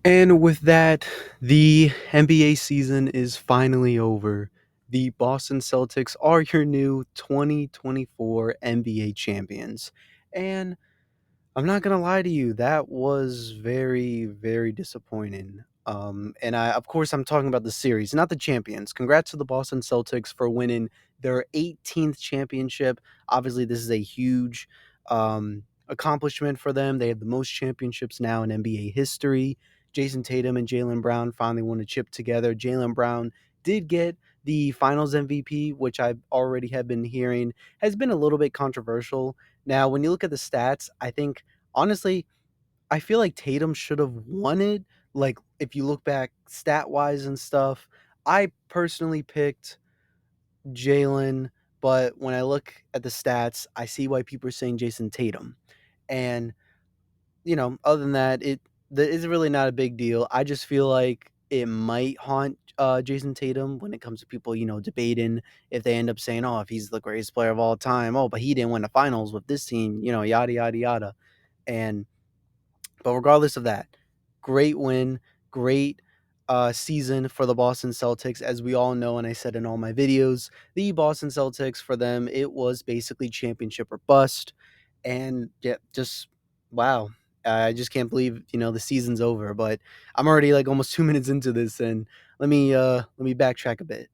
And with that, the NBA season is finally over. The Boston Celtics are your new 2024 NBA champions. And I'm not gonna lie to you, that was very, very disappointing. Of course, I'm talking about the series, not the champions. Congrats to the Boston Celtics for winning their 18th championship. Obviously, this is a huge accomplishment for them. They have the most championships now in NBA history. Jason Tatum and Jalen Brown finally won a chip together. Jalen Brown did get the Finals MVP, which I already have been hearing has been a little bit controversial. Now, when you look at the stats, I think honestly, I feel like Tatum should have won it. Like, if you look back stat wise and stuff, I personally picked Jalen, but when I look at the stats, I see why people are saying Jason Tatum. And, other than that, it's really not a big deal. I just feel like it might haunt Jason Tatum when it comes to people, debating if they end up saying, oh, if he's the greatest player of all time, oh, but he didn't win the finals with this team, yada, yada, yada. And But regardless of that, great win, great season for the Boston Celtics. As we all know, and I said in all my videos, the Boston Celtics, for them, it was basically championship or bust. And yeah, just wow. I just can't believe, the season's over. But I'm already like almost 2 minutes into this, and let me backtrack a bit.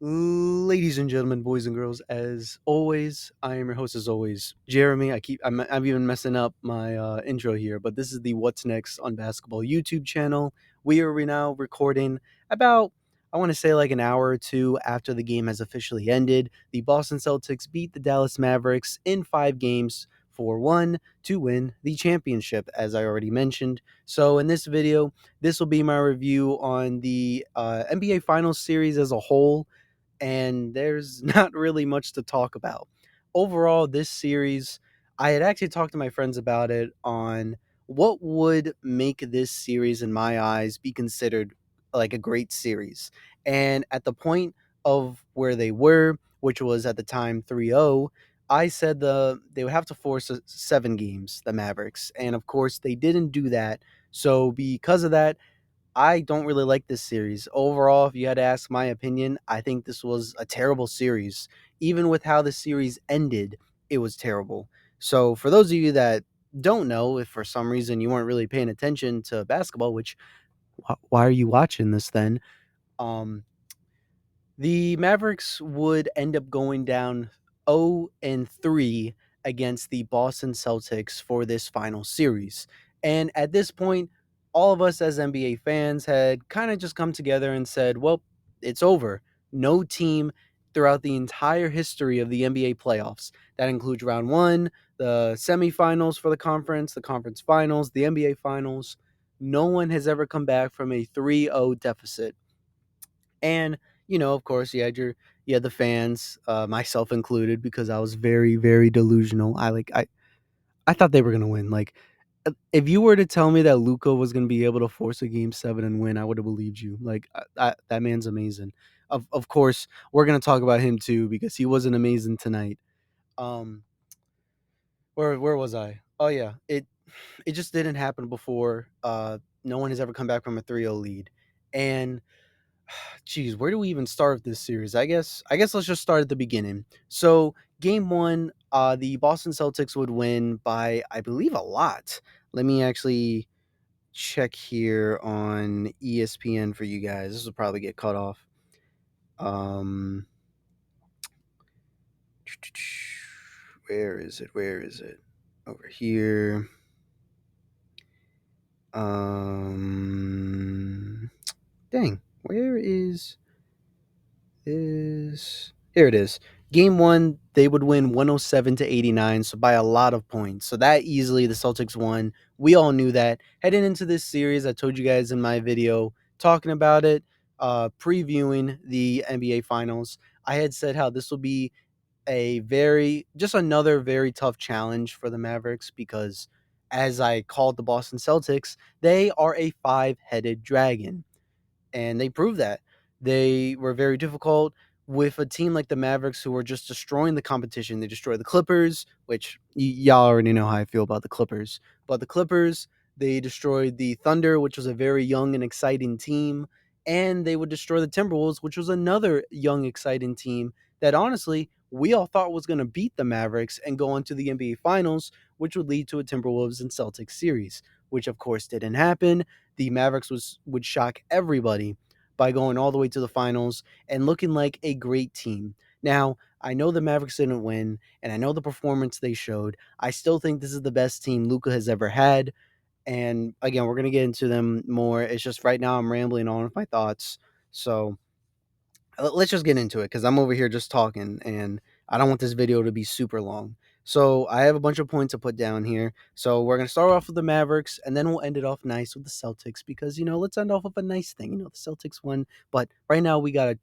Ladies and gentlemen, boys and girls, as always, I am your host as always, Jeremy. I'm even messing up my intro here, but this is the What's Next on Basketball YouTube channel. We are now recording about, I want to say, like an hour or two after the game has officially ended. The Boston Celtics beat the Dallas Mavericks in 5 games for one to win the championship, as I already mentioned. So in this video, this will be my review on the NBA Finals series as a whole, and there's not really much to talk about. Overall, this series, I had actually talked to my friends about it on what would make this series, in my eyes, be considered like a great series. And at the point of where they were, which was at the time 3-0, I said they would have to force 7 games, the Mavericks. And of course, they didn't do that. So because of that, I don't really like this series. Overall, if you had to ask my opinion, I think this was a terrible series. Even with how the series ended, it was terrible. So, for those of you that don't know, if for some reason you weren't really paying attention to basketball, which why are you watching this then? Um, the Mavericks would end up going down 0-3 against the Boston Celtics for this final series. And at this point, all of us as NBA fans had kind of just come together and said, well, it's over. No team throughout the entire history of the NBA playoffs, that includes round one, the semifinals for the conference finals, the NBA finals, no one has ever come back from a 3-0 deficit. And, of course, you had the fans, myself included, because I was very, very delusional. I thought they were gonna win. Like, if you were to tell me that Luca was gonna be able to force a game 7 and win, I would have believed you. Like, that man's amazing. Of course, we're gonna talk about him too because he wasn't amazing tonight. Um, where was I? Oh yeah, it just didn't happen before. No one has ever come back from a 3-0 lead, and geez, where do we even start this series? I guess let's just start at the beginning. So game one, the Boston Celtics would win by, I believe, a lot. Let me actually check here on ESPN for you guys. This will probably get cut off. Um, where is it? Where is it? Over here. Um, dang, where is here it is. Game one, they would win 107-89, so by a lot of points. So that easily the Celtics won. We all knew that. Heading into this series, I told you guys in my video talking about it, previewing the NBA Finals. I had said how this will be just another very tough challenge for the Mavericks because, as I called the Boston Celtics, they are a five-headed dragon, and they proved that. They were very difficult with a team like the Mavericks, who were just destroying the competition. They destroyed the Clippers, which y'all already know how I feel about the Clippers. But the Clippers, They destroyed the Thunder, which was a very young and exciting team, and they would destroy the Timberwolves, which was another young, exciting team that honestly we all thought was going to beat the Mavericks and go on to the NBA Finals, which would lead to a Timberwolves and Celtics series, which of course didn't happen. The Mavericks would shock everybody by going all the way to the finals and looking like a great team. Now, I know the Mavericks didn't win, and I know the performance they showed. I still think this is the best team Luka has ever had. And again, we're gonna get into them more. It's just right now I'm rambling on with my thoughts. So let's just get into it because I'm over here just talking and I don't want this video to be super long. So I have a bunch of points to put down here. So we're gonna start off with the Mavericks and then we'll end it off nice with the Celtics because let's end off with a nice thing. The Celtics won, but right now we gotta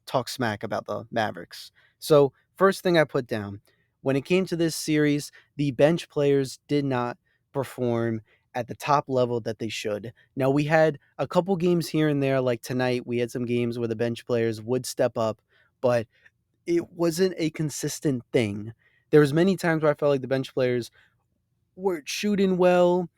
talk smack about the Mavericks. So first thing I put down when it came to this series, the bench players did not perform at the top level that they should. Now we had a couple games here and there, like tonight, we had some games where the bench players would step up, but it wasn't a consistent thing. There was many times where I felt like the bench players weren't shooting well.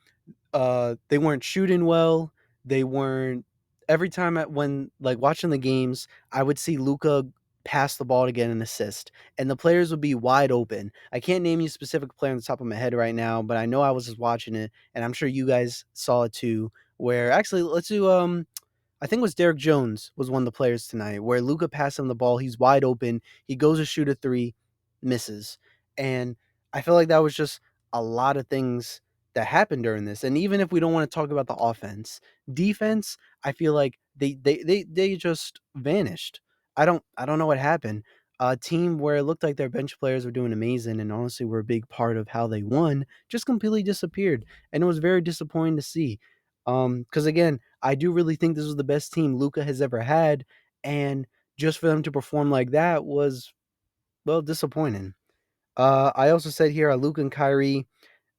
They weren't shooting well. They weren't. Every time when like watching the games, I would see Luca pass the ball to get an assist, and the players would be wide open. I can't name you a specific player on the top of my head right now, but I know I was just watching it, and I'm sure you guys saw it too. Where actually, let's do I think it was Derek Jones was one of the players tonight where Luca passed him the ball. He's wide open. He goes to shoot a three, misses. And I feel like that was just a lot of things that happened during this. And even if we don't want to talk about the offense, defense, I feel like they just vanished. I don't know what happened. A team where it looked like their bench players were doing amazing and honestly were a big part of how they won just completely disappeared. And it was very disappointing to see. Because again, I do really think this was the best team Luca has ever had, and just for them to perform like that was, well, disappointing. I also said here, Luca and Kyrie,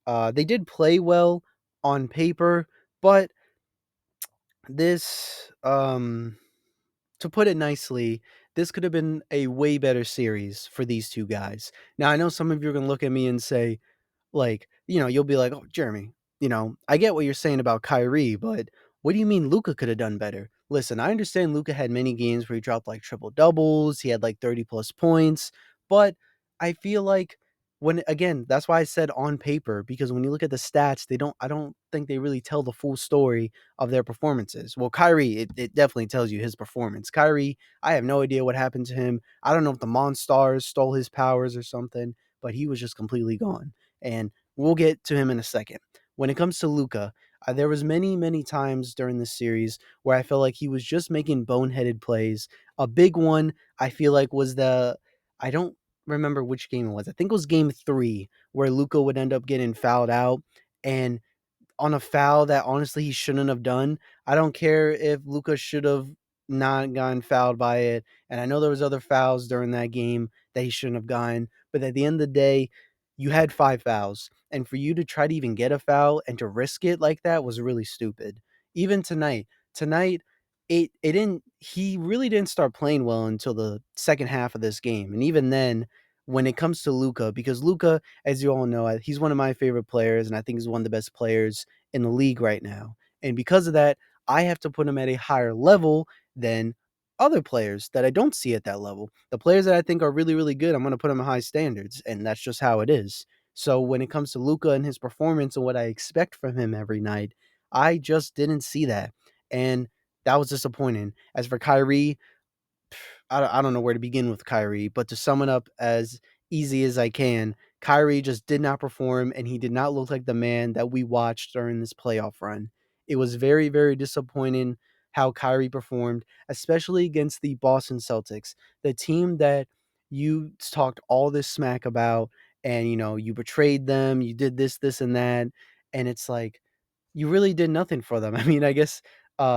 they did play well on paper, but this, to put it nicely, this could have been a way better series for these two guys. Now, I know some of you are going to look at me and say, like, you'll be like, "Oh, Jeremy, I get what you're saying about Kyrie, but what do you mean Luca could have done better?" Listen, I understand Luca had many games where he dropped like triple doubles, he had like 30 plus points, but I feel like when again, that's why I said on paper because when you look at the stats, I don't think they really tell the full story of their performances. Well, Kyrie, it definitely tells you his performance. Kyrie, I have no idea what happened to him. I don't know if the Monstars stole his powers or something, but he was just completely gone and we'll get to him in a second. When it comes to Luca, there was many times during this series where I felt like he was just making boneheaded plays. A big one I feel like was the I don't remember which game it was. I think it was game 3 where Luca would end up getting fouled out and on a foul that honestly he shouldn't have done. I don't care if Luka should have not gotten fouled by it. And I know there was other fouls during that game that he shouldn't have gotten. But at the end of the day, you had 5 fouls. And for you to try to even get a foul and to risk it like that was really stupid. Even tonight, it didn't he really didn't start playing well until the second half of this game. And even then, when it comes to Luca, because Luca, as you all know, he's one of my favorite players, and I think he's one of the best players in the league right now. And because of that, I have to put him at a higher level than other players that I don't see at that level. The players that I think are really good, I'm going to put them at high standards, and that's just how it is. So when it comes to Luca and his performance and what I expect from him every night, I just didn't see that. And that was disappointing. As for Kyrie, I don't know where to begin with Kyrie, but to sum it up as easy as I can, Kyrie just did not perform and he did not look like the man that we watched during this playoff run. It was very disappointing how Kyrie performed, especially against the Boston Celtics, the team that you talked all this smack about and you betrayed them, you did this and that, and it's like you really did nothing for them. I mean, I guess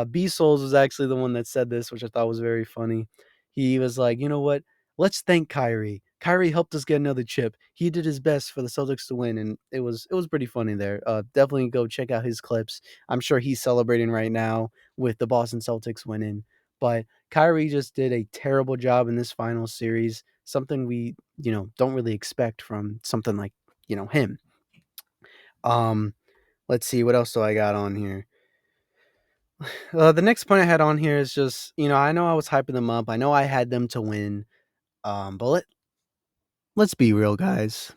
B Souls was actually the one that said this, which I thought was very funny. He was like, you know what? Let's thank Kyrie. Kyrie helped us get another chip. He did his best for the Celtics to win, and it was pretty funny there. Definitely go check out his clips. I'm sure he's celebrating right now with the Boston Celtics winning. But Kyrie just did a terrible job in this final series. Something we don't really expect from something like him. Um, Let's see, what else do I got on here? The next point I had on here is just, I know I was hyping them up. I know I had them to win. But let's be real, guys.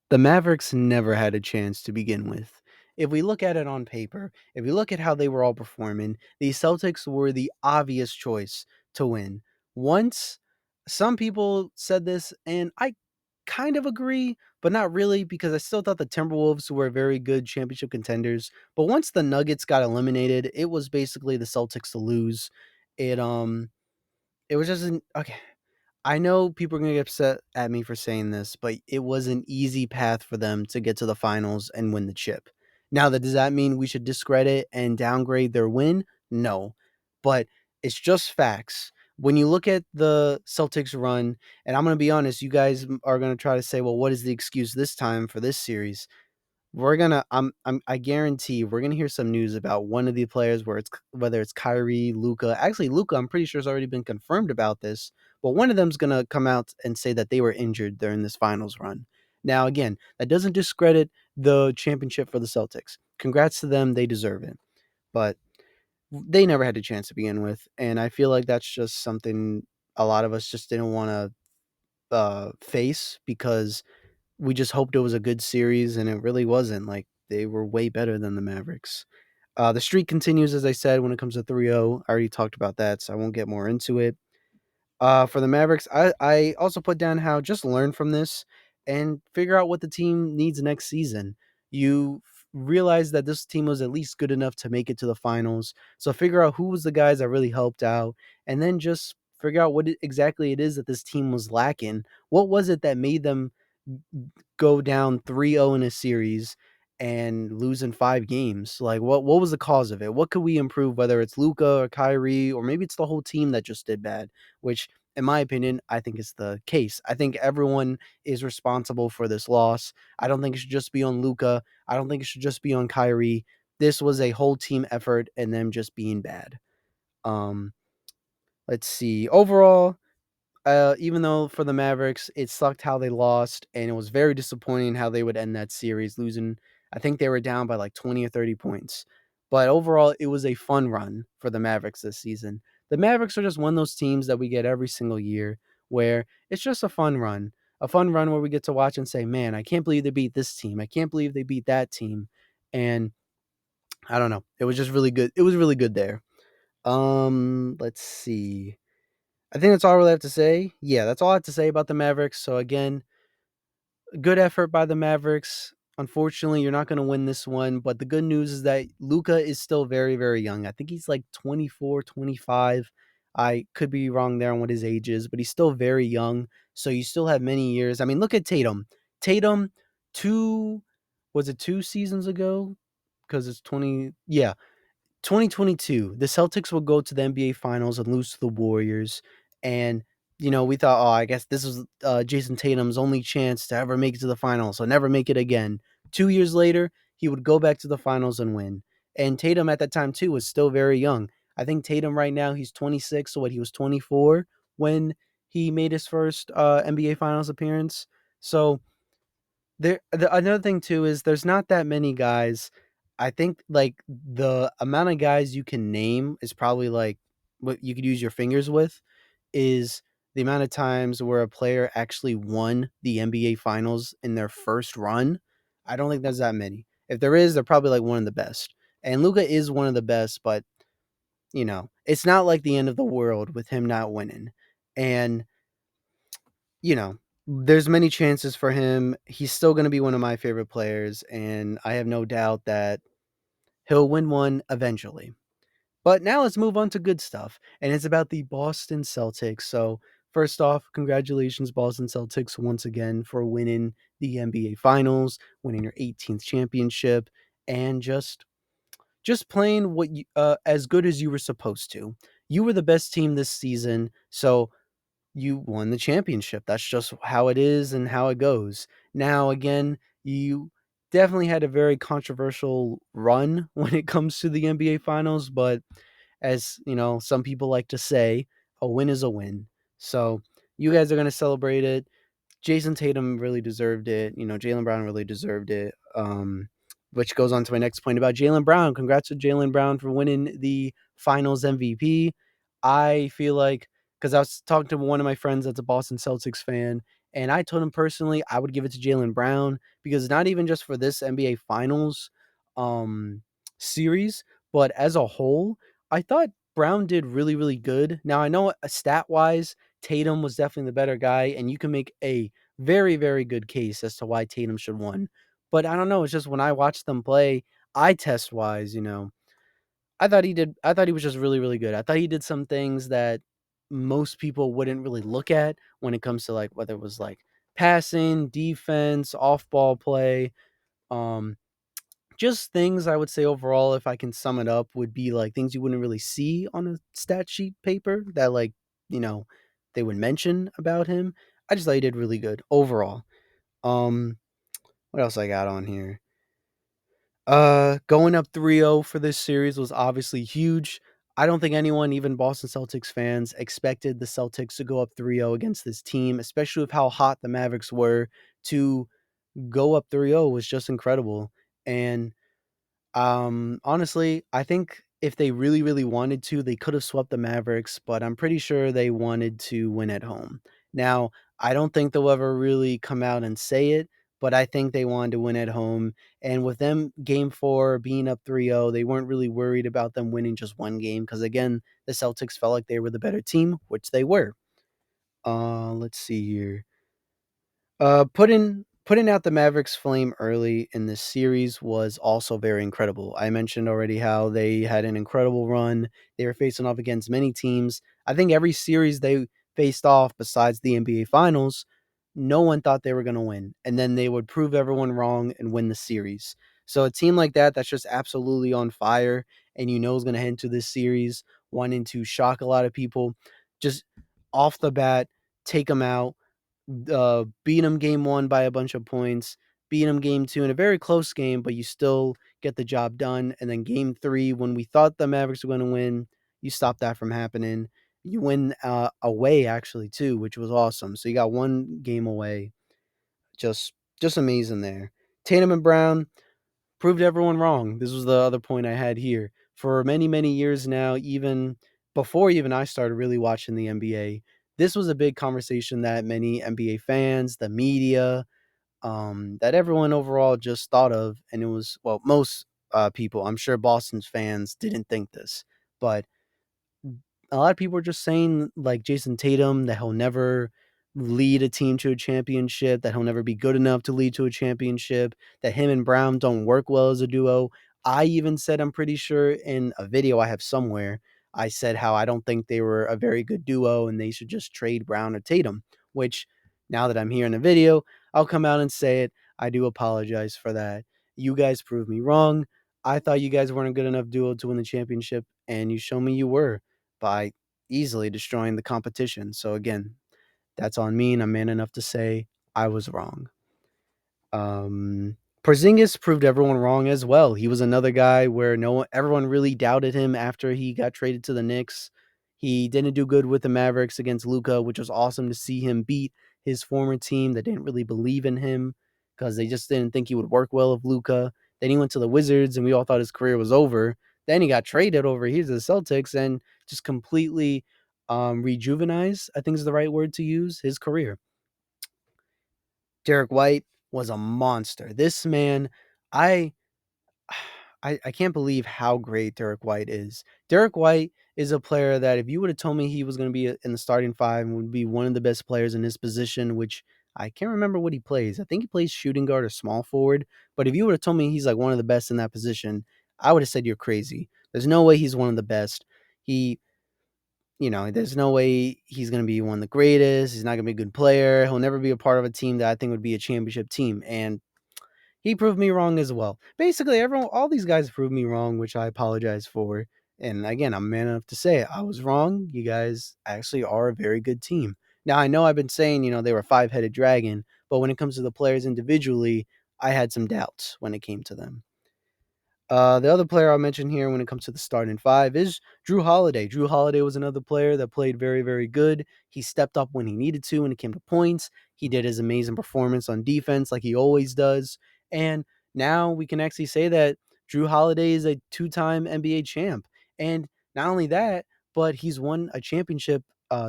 The Mavericks never had a chance to begin with. If we look at it on paper, if we look at how they were all performing, the Celtics were the obvious choice to win. Once some people said this, and I kind of agree, but not really because I still thought the Timberwolves were very good championship contenders. But once the Nuggets got eliminated, it was basically the Celtics to lose. It it was just okay. I know people are gonna get upset at me for saying this, but it was an easy path for them to get to the finals and win the chip. Now, that does that mean we should discredit and downgrade their win? No, but it's just facts. When you look at the Celtics run, and I'm gonna be honest, you guys are gonna try to say, "Well, what is the excuse this time for this series?" I guarantee we're gonna hear some news about one of the players where it's whether it's Kyrie, Luca. Actually, Luca, I'm pretty sure has already been confirmed about this, but one of them's gonna come out and say that they were injured during this finals run. Now, again, that doesn't discredit the championship for the Celtics. Congrats to them, they deserve it. But they never had a chance to begin with, and I feel like that's just something a lot of us just didn't want to face because we just hoped it was a good series, and it really wasn't. Like, they were way better than the Mavericks. The streak continues, as I said, when it comes to 3-0. I already talked about that, so I won't get more into it. For the Mavericks, I also put down how just learn from this and figure out what the team needs next season. You realize that this team was at least good enough to make it to the finals. So figure out who was the guys that really helped out, and then just figure out what exactly it is that this team was lacking. What was it that made them go down 3-0 in a series and lose in 5 games? Like, what was the cause of it? What could we improve, whether it's Luca or Kyrie, or maybe it's the whole team that just did bad, which in my opinion, I think is the case. I think everyone is responsible for this loss. I don't think it should just be on Luca. I don't think it should just be on Kyrie. This was a whole team effort and them just being bad. Um, let's see. Overall, even though for the Mavericks, it sucked how they lost, and it was very disappointing how they would end that series, losing. I think they were down by like 20 or 30 points. But overall, it was a fun run for the Mavericks this season. The Mavericks are just one of those teams that we get every single year where it's just a fun run where we get to watch and say, man, I can't believe they beat this team. I can't believe they beat that team. And I don't know. It was just really good. It was really good there. Let's see. I think that's all I really have to say. Yeah, that's all I have to say about the Mavericks. So again, good effort by the Mavericks. Unfortunately, you're not going to win this one, but the good news is that Luca is still very, very young. I think he's like 24, 25. I could be wrong there on what his age is, but he's still very young. So you still have many years. I mean, look at Tatum. Tatum, two, was it 2 seasons ago? Because it's 20. Yeah, 2022, the Celtics will go to the NBA Finals and lose to the Warriors. And, we thought, oh, I guess this was Jason Tatum's only chance to ever make it to the finals, so never make it again. 2 years later, he would go back to the finals and win. And Tatum at that time, too, was still very young. I think Tatum right now, he's 26, so what, he was 24 when he made his first NBA Finals appearance. So, another thing too is there's not that many guys. I think like the amount of guys you can name is probably like what you could use your fingers with is the amount of times where a player actually won the NBA finals in their first run. I don't think there's that many. If there is, they're probably like one of the best. And Luca is one of the best, but it's not like the end of the world with him not winning. And you know, there's many chances for him. He's still going to be one of my favorite players, and I have no doubt that he'll win one eventually. But now let's move on to good stuff, and it's about the Boston Celtics. So, first off, congratulations, Boston Celtics, once again for winning the NBA Finals, winning your 18th championship, and just playing what you as good as you were supposed to. You were the best team this season, so you won the championship. That's just how it is and how it goes. Now, again, you definitely had a very controversial run when it comes to the NBA Finals, but as some people like to say, a win is a win. So you guys are going to celebrate it. Jason Tatum really deserved it. Jalen Brown really deserved it. which goes on to my next point about Jaylen Brown. Congrats to Jaylen Brown for winning the Finals MVP. I feel like because I was talking to one of my friends that's a Boston Celtics fan, and I told him personally I would give it to Jaylen Brown because not even just for this NBA Finals um, series, but as a whole, I thought Brown did really, really good. Now I know stat wise, Tatum was definitely the better guy, and you can make a very, very good case as to why Tatum should win. But I don't know, it's just when I watch them play, eye test wise, I thought he was just really, really good. I thought he did some things that most people wouldn't really look at when it comes to like whether it was like passing, defense, off ball play, um, just things I would say overall, if I can sum it up, would be like things you wouldn't really see on a stat sheet paper that like, you know, they would mention about him. I just thought he did really good overall. Um, what else I got on here? Going up 3-0 for this series was obviously huge. I don't think anyone, even Boston Celtics fans, expected the Celtics to go up 3-0 against this team, especially with how hot the Mavericks were. To go up 3-0 was just incredible. And honestly, I think if they really, really wanted to, they could have swept the Mavericks, but I'm pretty sure they wanted to win at home. Now, I don't think they'll ever really come out and say it, but I think they wanted to win at home. And with them game 4 being up 3-0, they weren't really worried about them winning just one game because again, the Celtics felt like they were the better team, which they were. Let's see here. Putting out the Mavericks flame early in this series was also very incredible. I mentioned already how they had an incredible run. They were facing off against many teams. I think every series they faced off, besides the NBA Finals, no one thought they were going to win, and then they would prove everyone wrong and win the series. So a team like that, that's just absolutely on fire, and you know is going to head into this series wanting to shock a lot of people, just off the bat, take them out, beat them game 1 by a bunch of points, beat them game 2 in a very close game, but you still get the job done. And then game 3, when we thought the Mavericks were going to win, you stopped that from happening. You win away actually too, which was awesome. So you got one game away. Just just amazing there. Tatum and Brown proved everyone wrong. This was the other point I had here. For many, many years now, even before even I started really watching the NBA, this was a big conversation that many NBA fans, the media, that everyone overall just thought of. And it was, well, most people, I'm sure Boston's fans didn't think this, but a lot of people are just saying, like Jason Tatum, that he'll never lead a team to a championship, that he'll never be good enough to lead to a championship, that him and Brown don't work well as a duo. I even said, I'm pretty sure in a video I have somewhere, I said how I don't think they were a very good duo and they should just trade Brown or Tatum, which now that I'm here in the video, I'll come out and say it. I do apologize for that. You guys proved me wrong. I thought you guys weren't a good enough duo to win the championship, and you showed me you were by easily destroying the competition. So again, that's on me, and I'm man enough to say I was wrong. Porzingis proved everyone wrong as well. He was another guy where everyone really doubted him after he got traded to the Knicks. He didn't do good with the Mavericks against Luka, which was awesome to see him beat his former team that didn't really believe in him because they just didn't think he would work well with Luka. Then he went to the Wizards, and we all thought his career was over. Then he got traded over here to the Celtics and just completely rejuvenized, I think is the right word to use, his career. Derek White was a monster. This man, I I can't believe how great Derek White is. Derek White is a player that if you would have told me he was going to be in the starting five and would be one of the best players in his position, which I can't remember what he plays. I think he plays shooting guard or small forward. But if you would have told me he's like one of the best in that position, I would have said you're crazy. There's no way he's one of the best. He, there's no way he's going to be one of the greatest. He's not going to be a good player. He'll never be a part of a team that I think would be a championship team. And he proved me wrong as well. Basically, all these guys proved me wrong, which I apologize for. And again, I'm man enough to say it. I was wrong. You guys actually are a very good team. Now, I know I've been saying, they were a five-headed dragon, but when it comes to the players individually, I had some doubts when it came to them. The other player I'll mention here when it comes to the starting five is Drew Holiday. Drew Holiday was another player that played very, very good. He stepped up when he needed to when it came to points. He did his amazing performance on defense like he always does. And now we can actually say that Drew Holiday is a two-time NBA champ. And not only that, but he's won a championship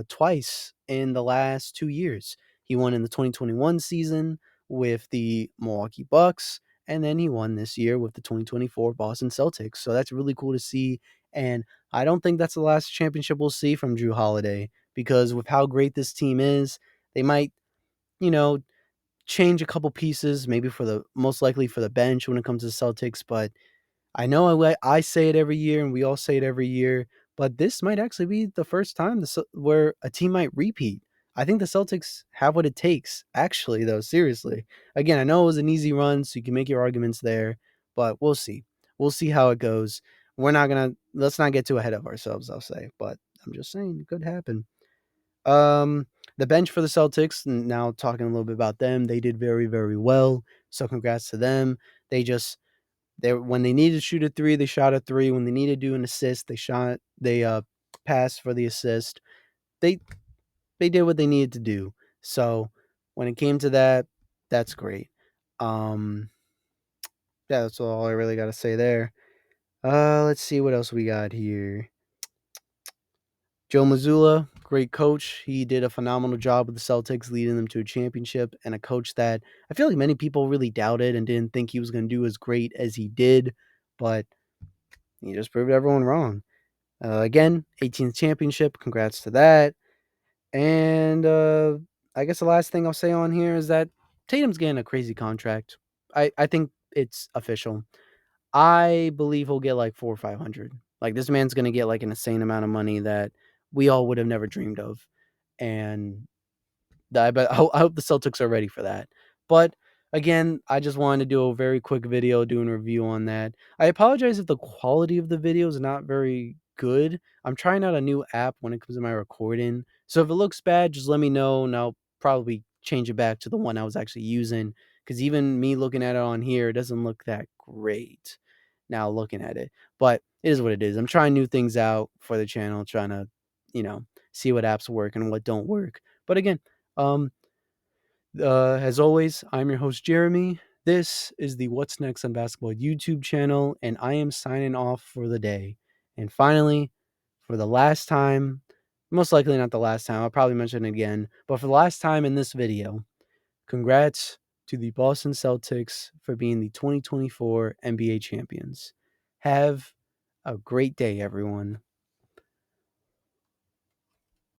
twice in the last 2 years. He won in the 2021 season with the Milwaukee Bucks, and then he won this year with the 2024 Boston Celtics. So that's really cool to see. And I don't think that's the last championship we'll see from Drew Holiday, because with how great this team is, they might, you know, change a couple pieces, maybe for the most likely for the bench when it comes to the Celtics. But I know I say it every year, and we all say it every year, but this might actually be the first time where a team might repeat. I think the Celtics have what it takes, actually, though, seriously. Again, I know it was an easy run, so you can make your arguments there, but we'll see. We'll see how it goes. Let's not get too ahead of ourselves, I'll say, but I'm just saying it could happen. Um, the bench for the Celtics, now talking a little bit about them, they did very, very well. So congrats to them. They just when they needed to shoot a three, they shot a three. When they needed to do an assist, they passed for the assist. They they did what they needed to do. So when it came to that, that's great. Um, yeah, that's all I really got to say there. Let's see what else we got here. Joe Mazzulla, great coach. He did a phenomenal job with the Celtics, leading them to a championship, and a coach that I feel like many people really doubted and didn't think he was going to do as great as he did, but he just proved everyone wrong. Again, 18th championship. Congrats to that. And I guess the last thing I'll say on here is that Tatum's getting a crazy contract. I think it's official. I believe he'll get like 400 or 500. Like, this man's gonna get like an insane amount of money that we all would have never dreamed of, and I hope the Celtics are ready for that. But again, I just wanted to do a very quick video doing a review on that. I apologize if the quality of the video is not very good. I'm trying out a new app when it comes to my recording. So if it looks bad, just let me know, and I'll probably change it back to the one I was actually using. Because even me looking at it on here, it doesn't look that great now looking at it. But it is what it is. I'm trying new things out for the channel, trying to, see what apps work and what don't work. But again, um, as always, I'm your host, Jeremy. This is the What's Next on Basketball YouTube channel, and I am signing off for the day. And finally, for the last time, most likely not the last time, I'll probably mention it again, but for the last time in this video, congrats to the Boston Celtics for being the 2024 NBA champions. Have a great day, everyone.